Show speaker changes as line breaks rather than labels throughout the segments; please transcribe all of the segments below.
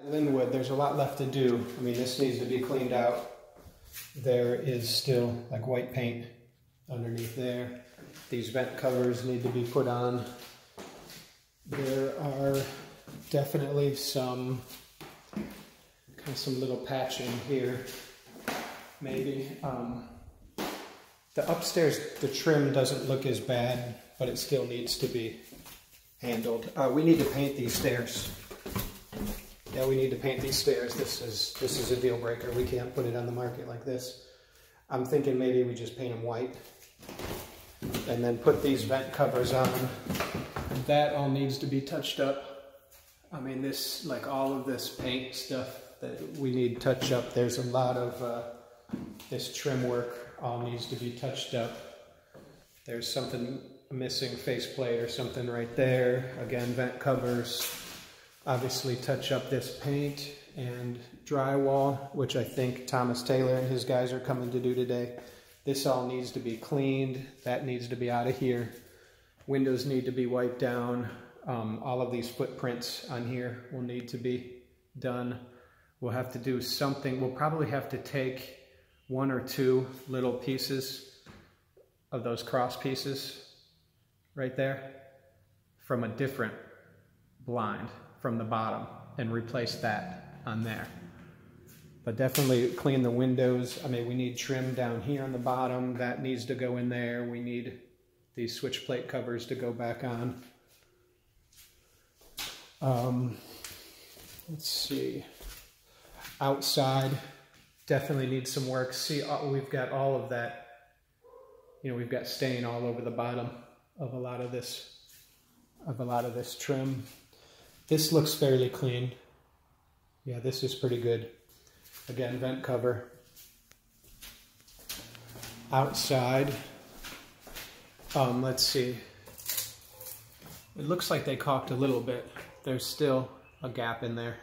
Linwood, there's a lot left to do. I mean, this needs to be cleaned out. There is still like white paint underneath there. These vent covers need to be put on. There are definitely some little patching here, maybe. The upstairs, the trim doesn't look as bad, but it still needs to be handled. We need to paint these stairs. Yeah, we need to paint these stairs. This is a deal breaker. We can't put it on the market like this. I'm thinking maybe we just paint them white and then put these vent covers on. That all needs to be touched up. I mean, this, like all of this paint stuff that we need touch up. There's a lot of this trim work all needs to be touched up. There's something missing, faceplate or something right there. Again, vent covers. Obviously touch up this paint and drywall, which I think Thomas Taylor and his guys are coming to do today. This all needs to be cleaned. That needs to be out of here. Windows need to be wiped down. All of these footprints on here will need to be done. We'll have to do something. We'll probably have to take one or two little pieces of those cross pieces right there from a different blind from the bottom and replace that on there. But definitely clean the windows. I mean, we need trim down here on the bottom. That needs to go in there. We need these switch plate covers to go back on. Let's see. Outside, definitely needs some work. See, we've got all of that. You know, we've got stain all over the bottom of a lot of this trim. This looks fairly clean. Yeah, this is pretty good. Again, vent cover. Outside, let's see. It looks like they caulked a little bit. There's still a gap in there.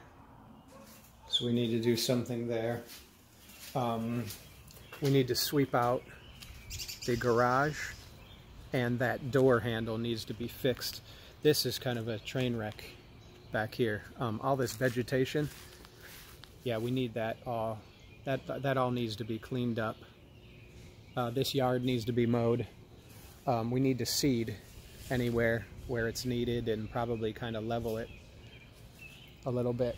So we need to do something there. We need to sweep out the garage, and that door handle needs to be fixed. This is kind of a train wreck back here. All this vegetation, yeah, we need that all. That all needs to be cleaned up. This yard needs to be mowed. We need to seed anywhere where it's needed and probably kind of level it a little bit.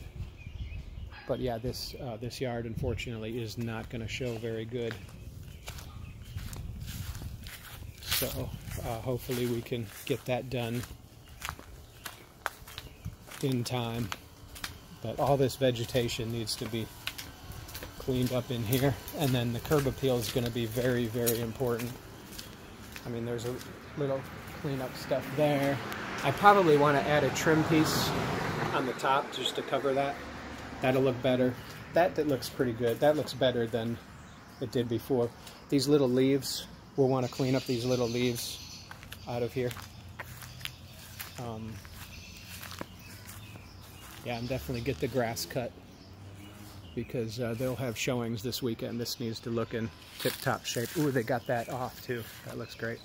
But yeah, this yard unfortunately is not going to show very good. So hopefully we can get that done in time. But all this vegetation needs to be cleaned up in here. And then the curb appeal is going to be very, very important. I mean, there's a little cleanup stuff there. I probably want to add a trim piece on the top just to cover that. That'll look better. That looks pretty good. That looks better than it did before. These little leaves, we'll want to clean up these little leaves out of here. Yeah, and definitely get the grass cut because they'll have showings this weekend. This needs to look in tip-top shape. Ooh, they got that off too. That looks great.